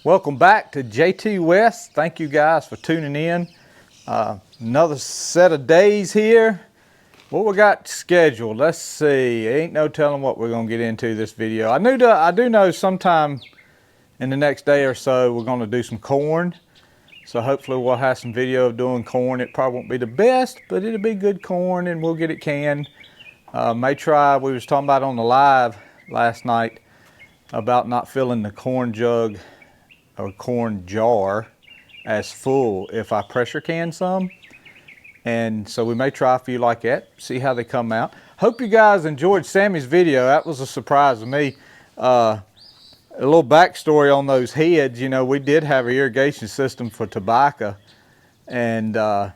Welcome back to Jtwes. Thank you guys for tuning in. Another set of days here. What we got scheduled? Let's see. Ain't no telling what we're gonna get into this video. I do know sometime in the next day or so we're gonna do some corn. So hopefully we'll have some video of doing corn. It probably won't be the best, but it'll be good corn and we'll get it canned. May try, we was talking about on the live last night about not filling the corn jug or corn jar as full if I pressure can some. And so we may try a few like that, see how they come out. Hope you guys enjoyed Sammy's video. That was a surprise to me. A little backstory on those heads. You know, we did have an irrigation system for tobacco, and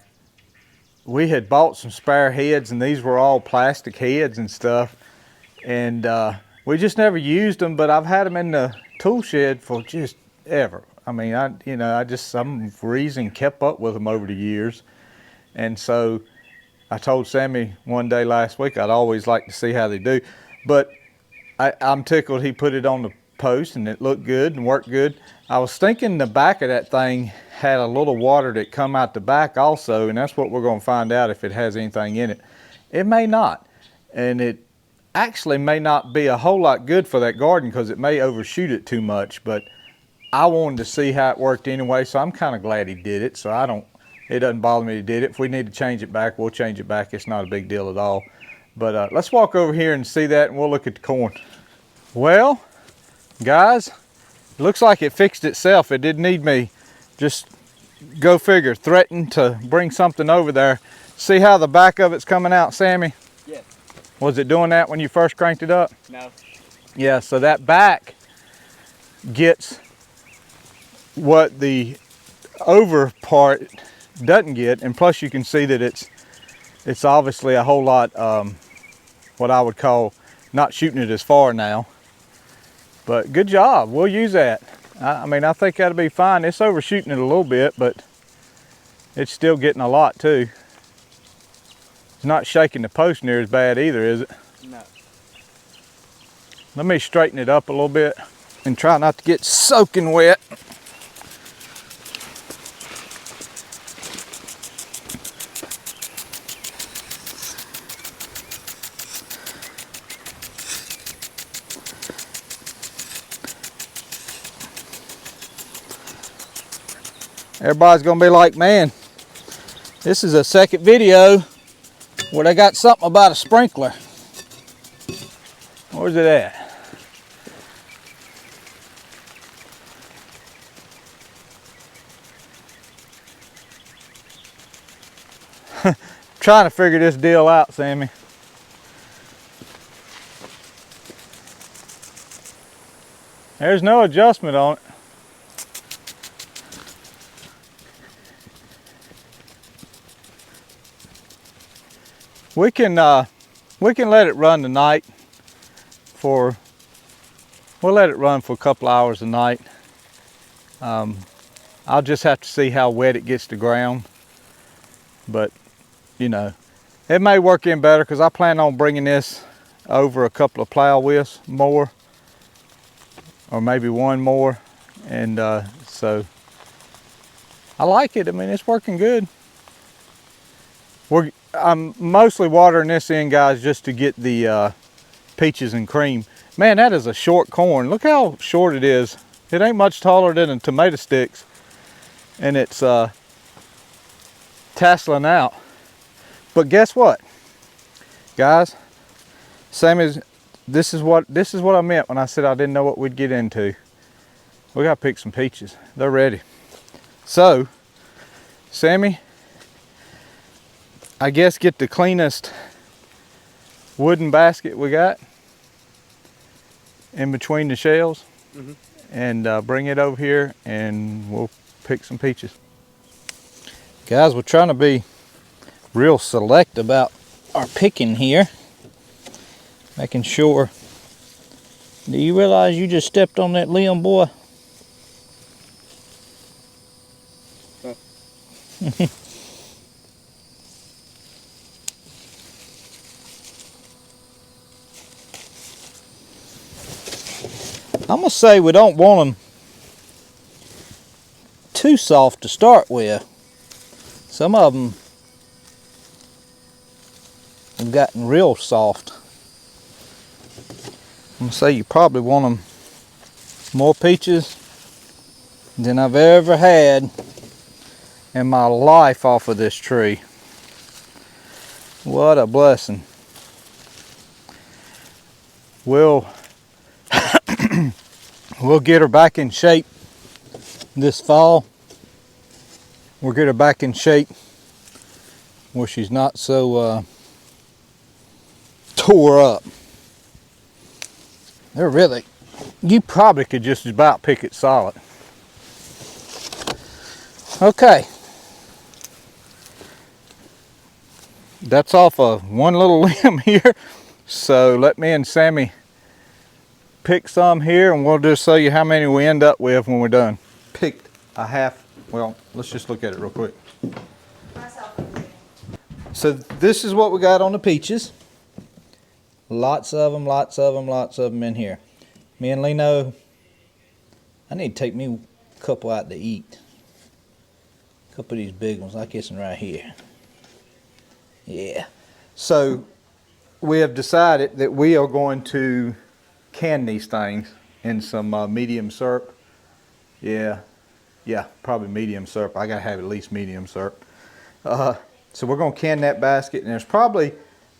we had bought some spare heads, and these were all plastic heads and stuff, and we just never used them. But I've had them in the tool shed for just ever. I mean, I just some reason kept up with them over the years, and so I told Sammy one day last week I'd always like to see how they do, but I'm tickled he put it on the post and it looked good and worked good. I was thinking the back of that thing had a little water that come out the back also, and that's what we're going to find out if it has anything in it. It may not, and it actually may not be a whole lot good for that garden because it may overshoot it too much, but I wanted to see how it worked anyway, so I'm kind of glad he did it. So it doesn't bother me he did it. If we need to change it back, we'll change it back. It's not a big deal at all. But let's walk over here and see that, and we'll look at the corn. Well, guys, it looks like it fixed itself. It didn't need me. Just go figure, threaten to bring something over there. See how the back of it's coming out, Sammy? Yeah. Was it doing that when you first cranked it up? No. Yeah, so that back gets what the over part doesn't get, and plus you can see that it's obviously a whole lot what I would call not shooting it as far now. But good job, we'll use that. I mean, I think that'll be fine. It's overshooting it a little bit, but it's still getting a lot too. It's not shaking the post near as bad either, is it? No. Let me straighten it up a little bit and try not to get soaking wet. Everybody's gonna be like, man, this is a second video where they got something about a sprinkler. Where's it at? Trying to figure this deal out, Sammy. There's no adjustment on it. We can let it run tonight we'll let it run for a couple hours a night. I'll just have to see how wet it gets to ground, but you know, it may work in better because I plan on bringing this over a couple of plow whisks more, or maybe one more, and so I like it. I mean, it's working good. I'm mostly watering this in, guys, just to get the peaches and cream. Man, that is a short corn. Look how short it is. It ain't much taller than a tomato sticks, and it's tasseling out. But guess what, guys? This is what I meant when I said I didn't know what we'd get into. We gotta pick some peaches. They're ready. So, Sammy, I guess get the cleanest wooden basket we got in between the shells, and bring it over here and we'll pick some peaches. Guys, we're trying to be real select about our picking here, making sure. Do you realize you just stepped on that limb, boy? Huh. I'm gonna say we don't want them too soft to start with. Some of them have gotten real soft. I'm gonna say you probably want them more peaches than I've ever had in my life off of this tree. What a blessing. We'll get her back in shape this fall. We'll get her back in shape where she's not so tore up. They're really, you probably could just about pick it solid. Okay. That's off of one little limb here. So let me and Sammy pick some here and we'll just show you how many we end up with when we're done. Picked a half, well, let's just look at it real quick. So this is what we got on the peaches. Lots of them, lots of them, lots of them in here. Me and Lino, I need to take me a couple out to eat. A couple of these big ones, like this one right here. Yeah. So we have decided that we are going to can these things in some medium syrup. Yeah, probably medium syrup. I gotta have at least medium syrup. So we're gonna can that basket, and there's probably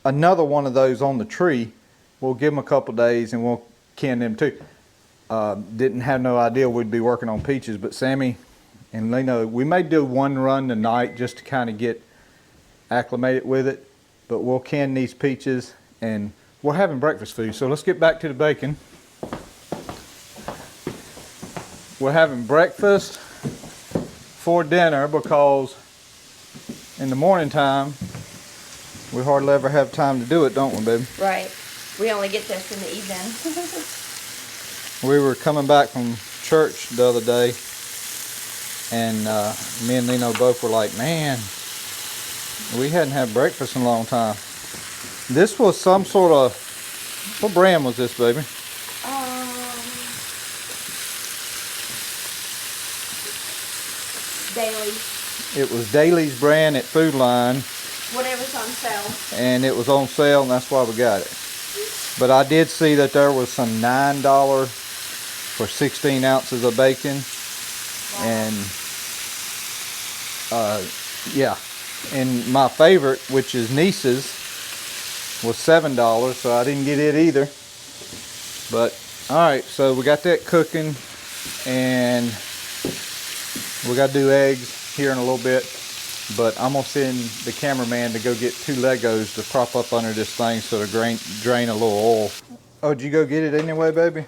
another one of those on the tree. We'll give them a couple days and we'll can them too. Didn't have no idea we'd be working on peaches, but Sammy and Lino, we may do one run tonight just to kind of get acclimated with it, but we'll can these peaches and we're having breakfast food. So let's get back to the bacon. We're having breakfast for dinner because in the morning time we hardly ever have time to do it, don't we, baby? Right. We only get this in the evening. We were coming back from church the other day and me and Lino both were like, man, we hadn't had breakfast in a long time. This was some sort of, what brand was this, baby? Daily. It was Daly's brand at Food Line. Whatever's on sale. And it was on sale and that's why we got it. But I did see that there was some $9 for 16 ounces of bacon. Wow. And yeah. And my favorite, which is Niece's, was $7, so I didn't get it either. But alright, so we got that cooking and we got to do eggs here in a little bit. But I'm going to send the cameraman to go get 2 Legos to prop up under this thing so to drain a little oil. Oh, did you go get it anyway, baby?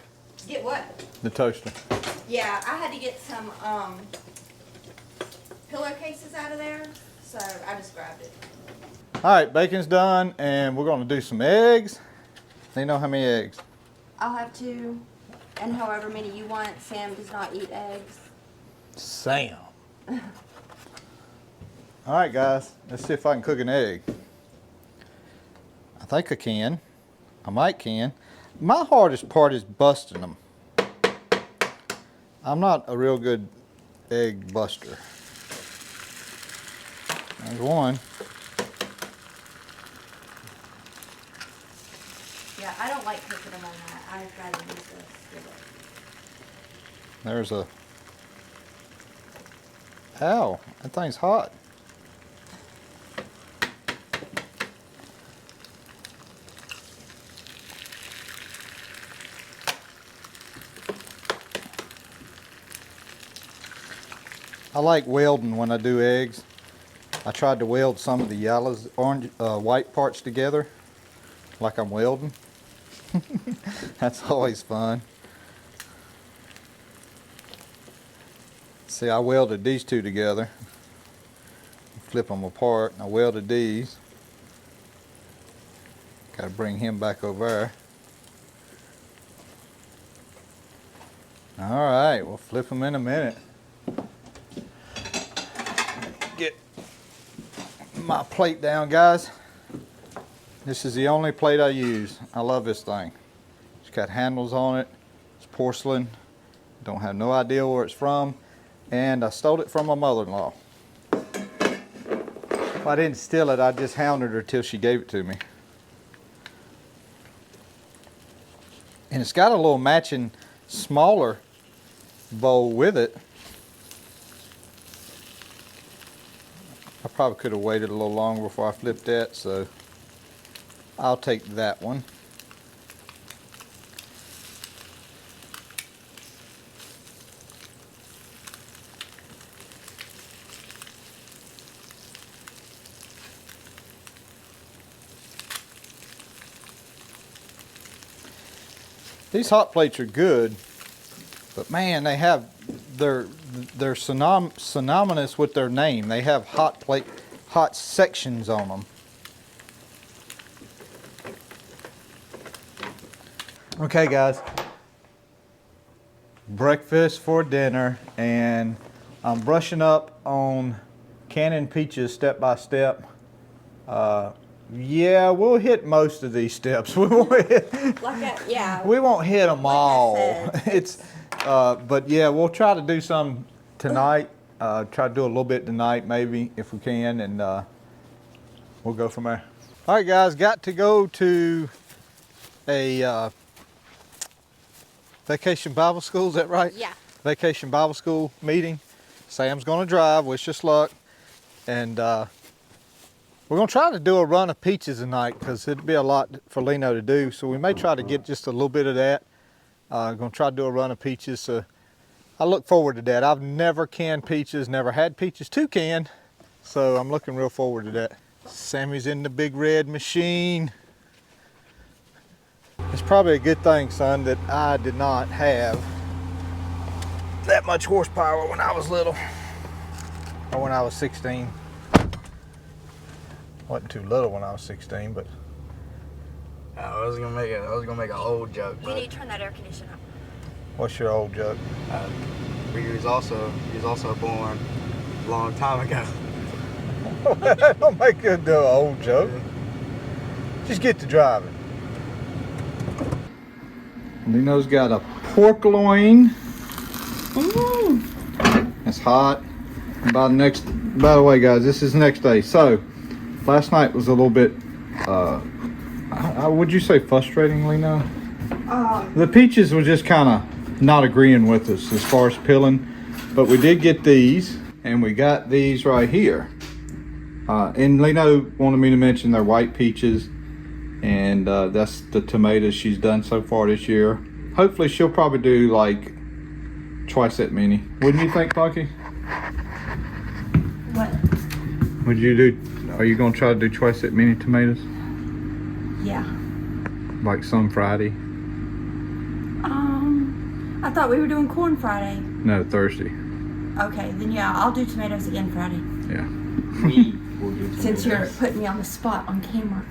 Get what? The toaster. Yeah, I had to get some pillowcases out of there, so I just grabbed it. Alright, bacon's done and we're going to do some eggs. Do you know how many eggs? I'll have 2, and however many you want. Sam does not eat eggs. Sam. Alright guys, let's see if I can cook an egg. I think I can. I might can. My hardest part is busting them. I'm not a real good egg buster. There's one. Yeah, I don't like cooking them on that. I'd rather use this skillet. There's a... Ow, that thing's hot. I like welding when I do eggs. I tried to weld some of the yellows, orange, white parts together, like I'm welding. That's always fun. See, I welded these 2 together. Flip them apart, and I welded these. Got to bring him back over there. All right, we'll flip them in a minute. Get my plate down, guys. This is the only plate I use. I love this thing. It's got handles on it. It's porcelain. Don't have no idea where it's from. and I stole it from my mother-in-law. If I didn't steal it, I just hounded her till she gave it to me. And it's got a little matching smaller bowl with it. I probably could have waited a little longer before I flipped that, so I'll take that one. These hot plates are good, but man, they have they're synonymous with their name. They have hot sections on them. Okay, guys. Breakfast for dinner, and I'm brushing up on canning peaches step by step. Yeah, we'll hit most of these steps. We won't hit, we won't hit them all. But yeah, we'll try to do some tonight. Try to do a little bit tonight, maybe, if we can, and we'll go from there. All right, guys, got to go to a Vacation Bible School. Is that right? Yeah. Vacation Bible School meeting. Sam's gonna drive. Wish us luck, and we're gonna try to do a run of peaches tonight because it'd be a lot for Lino to do. So we may try to get just a little bit of that. Gonna try to do a run of peaches. So I look forward to that. I've never canned peaches, never had peaches to can. So I'm looking real forward to that. Sammy's in the big red machine. It's probably a good thing, son, that I did not have that much horsepower when I was little, or when I was 16. Wasn't too little when I was 16, but I was gonna make an old joke. You need to turn that air conditioner up. what's your old joke? He was also born a long time ago. Don't make it do an old joke. Just get to driving. Lino's got a pork loin. Ooh. It's hot. And by the way, guys, this is the next day. So, last night was a little bit, would you say frustrating, Lino? The peaches were just kind of not agreeing with us as far as peeling, but we did get these, and we got these right here. And Lino wanted me to mention they're white peaches, and that's the tomatoes she's done so far this year. Hopefully she'll probably do like twice that many. Wouldn't you think, Pocky? What? Are you gonna try to do twice that many tomatoes? Yeah. Like some Friday? I thought we were doing corn Friday. No, Thursday. Okay, then yeah, I'll do tomatoes again Friday. Yeah. We will do tomatoes. Since you're putting me on the spot on camera.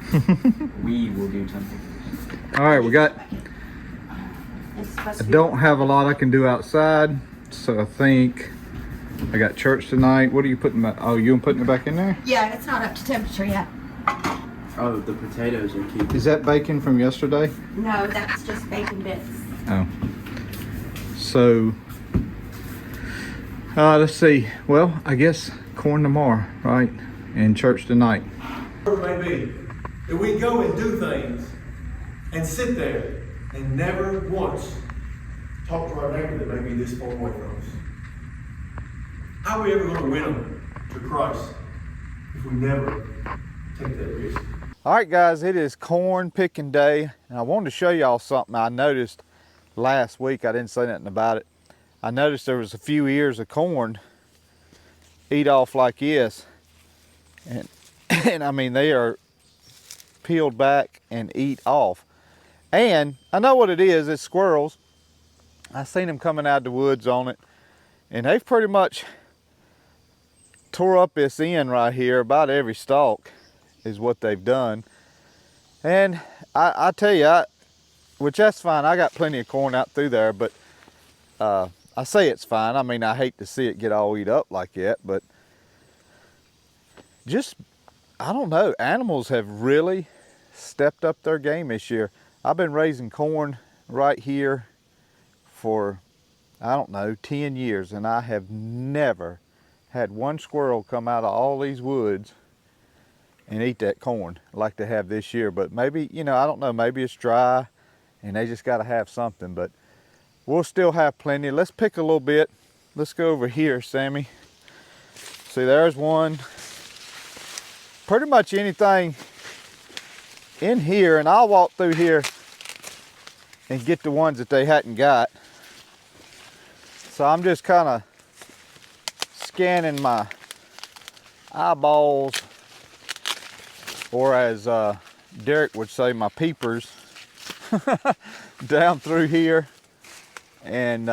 We will do tomatoes. All right, we got, It's supposed I to be- don't have a lot I can do outside, so I think I got church tonight. What are you putting back? Oh, you putting it back in there? Yeah, it's not up to temperature yet. Oh, the potatoes are cute. Is that bacon from yesterday? No, that's just bacon bits. Oh. So, let's see. Well, I guess corn tomorrow, right? And church tonight. Whatever it may be, that we go and do things and sit there and never once talk to our neighbor that may be this far away from us. How are we ever going to win them to Christ if we never take that risk? All right, guys, it is corn picking day, and I wanted to show y'all something I noticed last week. I didn't say nothing about it. I noticed there was a few ears of corn eat off like this, and I mean, they are peeled back and eat off. And I know what it is. It's squirrels. I seen them coming out of the woods on it, and they've pretty much tore up this end right here. About every stalk is what they've done. And I tell you, which that's fine. I got plenty of corn out through there, but I say it's fine. I mean, I hate to see it get all eat up like that, but just, I don't know, animals have really stepped up their game this year. I've been raising corn right here for I don't know, 10 years, and I have never had one squirrel come out of all these woods and eat that corn like they have this year. But maybe, you know, I don't know, maybe it's dry and they just got to have something, but we'll still have plenty. Let's pick a little bit. Let's go over here, Sammy. See, there's one. Pretty much anything in here, and I'll walk through here and get the ones that they hadn't got. So I'm just kind of scanning my eyeballs, or as Derek would say, my peepers, down through here, and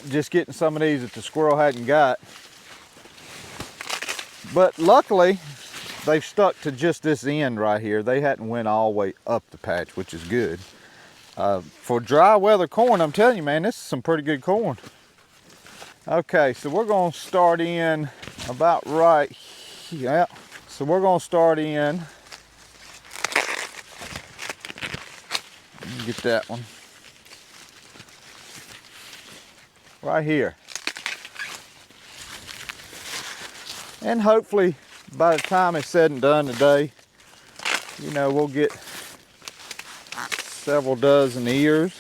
just getting some of these that the squirrel hadn't got. But luckily, they've stuck to just this end right here. They hadn't went all the way up the patch, which is good. For dry weather corn, I'm telling you, man, this is some pretty good corn. Okay, so we're gonna start in about right here. So we're gonna start in, let me get that one, right here. And hopefully by the time it's said and done today, you know, we'll get several dozen ears.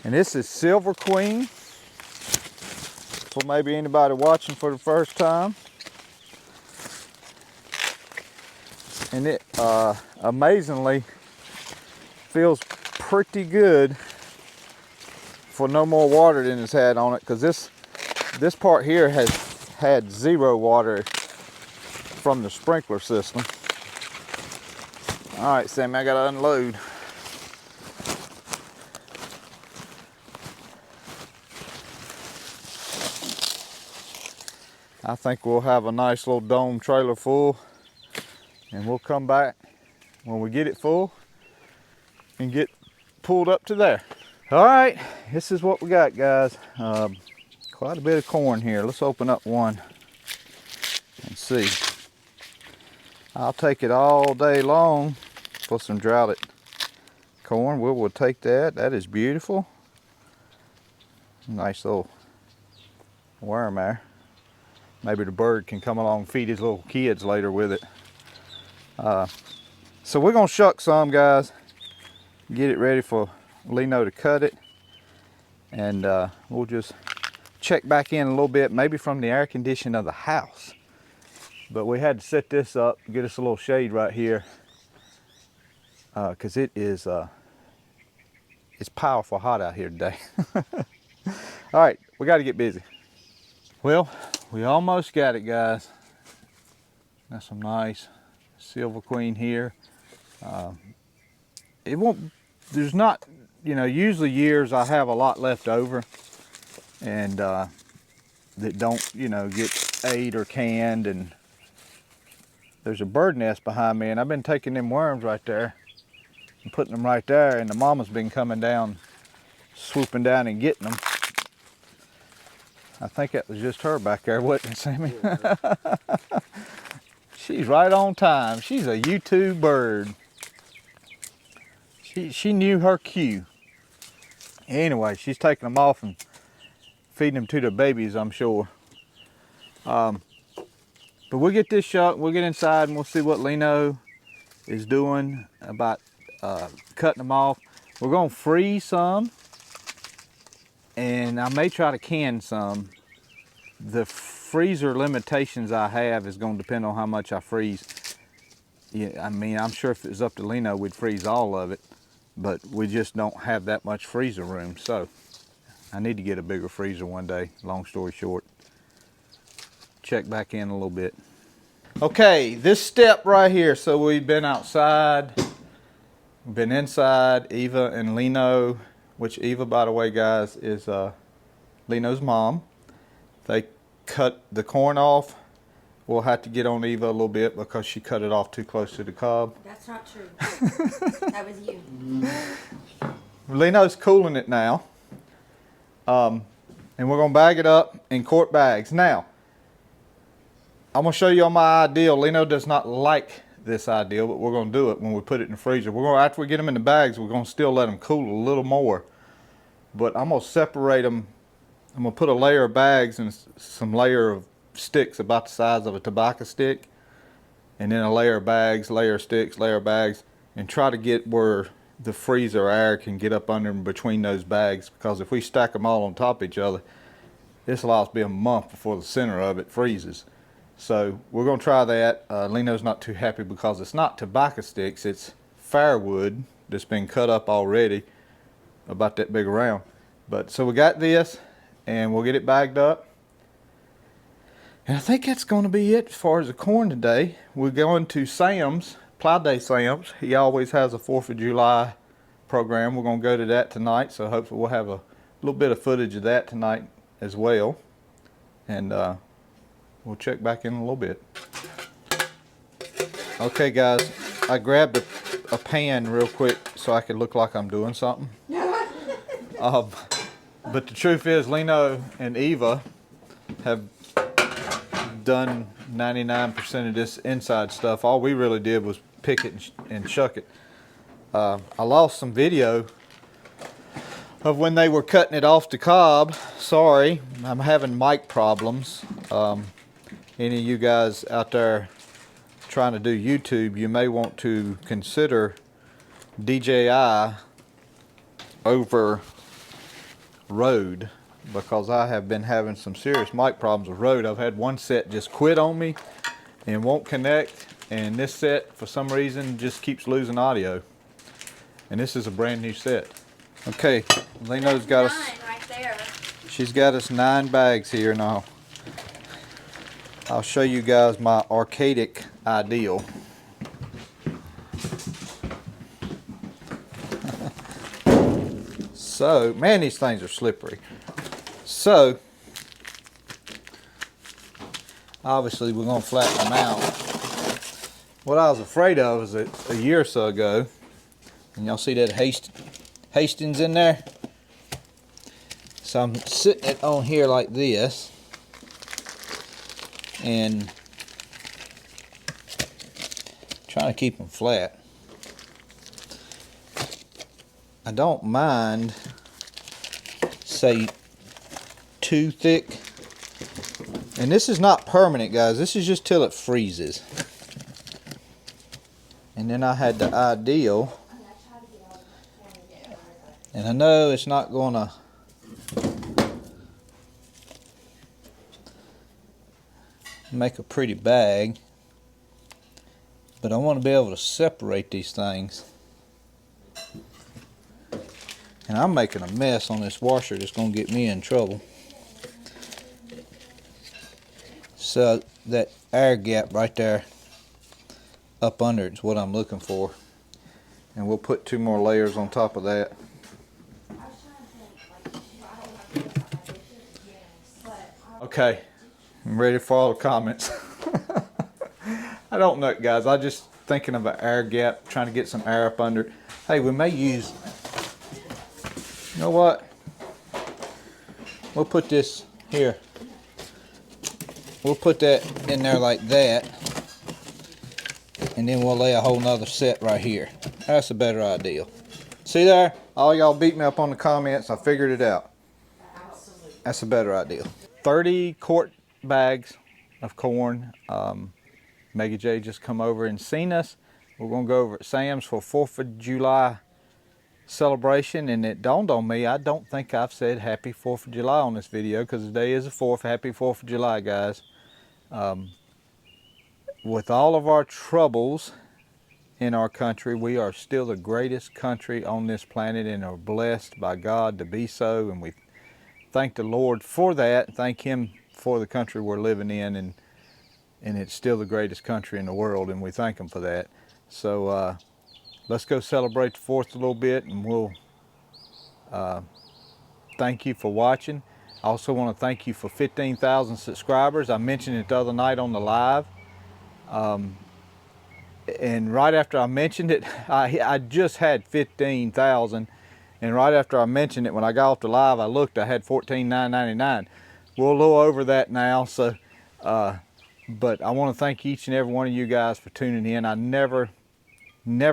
And this is Silver Queen, for maybe anybody watching for the first time. And it amazingly feels pretty good for no more water than it's had on it, because this part here has had 0 water from the sprinkler system. All right, Sammy, I gotta unload. I think we'll have a nice little dome trailer full, and we'll come back when we get it full and get pulled up to there. All right, this is what we got, guys. Quite a bit of corn here. Let's open up one and see. I'll take it all day long for some droughted corn. We'll take that. That is beautiful. Nice little worm there. Maybe the bird can come along and feed his little kids later with it. So we're gonna shuck some, guys. Get it ready for Lino to cut it. And we'll just check back in a little bit, maybe from the air conditioning of the house. But we had to set this up, get us a little shade right here. Cause it is, it's powerful hot out here today. All right, we gotta get busy. Well, we almost got it, guys. Got some nice Silver Queen here. It won't, there's not, you know, usually years I have a lot left over, and that don't, you know, get ate or canned. And there's a bird nest behind me, and I've been taking them worms right there and putting them right there, and the mama's been coming down, swooping down and getting them. I think that was just her back there, wasn't it, Sammy? She's right on time. She's a YouTube bird. She knew her cue. Anyway, she's taking them off and feeding them to the babies, I'm sure. But we'll get this shot, we'll get inside and we'll see what Lino is doing about cutting them off. We're gonna freeze some, and I may try to can some. The freezer limitations I have is going to depend on how much I freeze. Yeah, I mean, I'm sure if it was up to Lino, we'd freeze all of it, but we just don't have that much freezer room. So I need to get a bigger freezer one day, long story short. Check back in a little bit. Okay, this step right here, so we've been outside, we've been inside, Eva and Lino, which Eva, by the way, guys, is Lino's mom. They cut the corn off. We'll have to get on Eva a little bit because she cut it off too close to the cob. That's not true. That was you. Lino's cooling it now. And we're gonna bag it up in quart bags. Now, I'm gonna show you on my ideal. Lino does not like this ideal, but we're gonna do it when we put it in the freezer. We're gonna, after we get them in the bags, we're gonna still let them cool a little more. But I'm gonna separate them. I'm gonna put a layer of bags and some layer of sticks about the size of a tobacco stick, and then a layer of bags, layer of sticks, layer of bags, and try to get where the freezer air can get up under and between those bags, because if we stack them all on top of each other, this will be a month before the center of it freezes. So we're going to try that. Lino's not too happy because it's not tobacco sticks, it's firewood that's been cut up already, about that big around. But so we got this, and we'll get it bagged up. And I think that's going to be it as far as the corn today. We're going to Sam's, Plow Day Sam's. He always has a 4th of July program. We're going to go to that tonight, so hopefully we'll have a little bit of footage of that tonight as well. And we'll check back in a little bit. Okay guys, I grabbed a pan real quick so I could look like I'm doing something. But the truth is, Lino and Eva have done 99% of this inside stuff. All we really did was pick it and shuck it. I lost some video of when they were cutting it off the cob. Sorry, I'm having mic problems. Any of you guys out there trying to do YouTube, you may want to consider DJI over Rode, because I have been having some serious mic problems with Rode. I've had one set just quit on me and won't connect, and this set for some reason just keeps losing audio. And this is a brand new set. Okay, Lino's got us. Right there. She's got us 9 bags here now. I'll show you guys my archaic ideal. So, man, these things are slippery. So, obviously we're going to flatten them out. What I was afraid of is that a year or so ago, and y'all see that Hastings in there? So I'm sitting it on here like this, and trying to keep them flat. I don't mind, say, too thick. And this is not permanent, guys. This is just till it freezes. And then I had the ideal. And I know it's not going to make a pretty bag, but I want to be able to separate these things. And I'm making a mess on this washer that's going to get me in trouble. So that air gap right there up under it is what I'm looking for. And we'll put 2 more layers on top of that. Okay, I'm ready for all the comments. I don't know, guys. I'm just thinking of an air gap, trying to get some air up under it. Hey, we may use, you know what? We'll put this here. We'll put that in there like that. And then we'll lay a whole nother set right here. That's a better idea. See there? All y'all beat me up on the comments. I figured it out. That's a better idea. 30 quart bags of corn. Maggie J just come over and seen us. We're going to go over at Sam's for 4th of July celebration, and it dawned on me, I don't think I've said happy 4th of July on this video, because today is the 4th. Happy 4th of July, guys. With all of our troubles in our country, we are still the greatest country on this planet and are blessed by God to be so, and we thank the Lord for that. Thank Him for the country we're living in, and it's still the greatest country in the world, and we thank Him for that. So let's go celebrate the 4th a little bit, and we'll thank you for watching. I also want to thank you for 15,000 subscribers. I mentioned it the other night on the live. And right after I mentioned it, I just had 15,000. And right after I mentioned it, when I got off the live, I looked, I had 14,999. We're a little over that now, so But I want to thank each and every one of you guys for tuning in. I never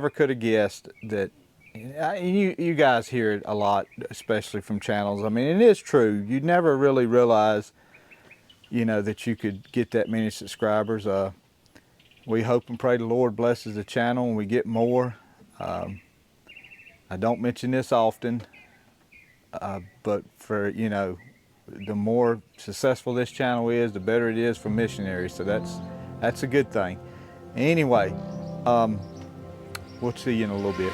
could have guessed that. You guys hear it a lot, especially from channels. I mean, it is true. You never really realize, you know, that you could get that many subscribers. We hope and pray the Lord blesses the channel and we get more. I don't mention this often, but for, you know, the more successful this channel is, the better it is for missionaries. So that's a good thing. Anyway, we'll see you in a little bit.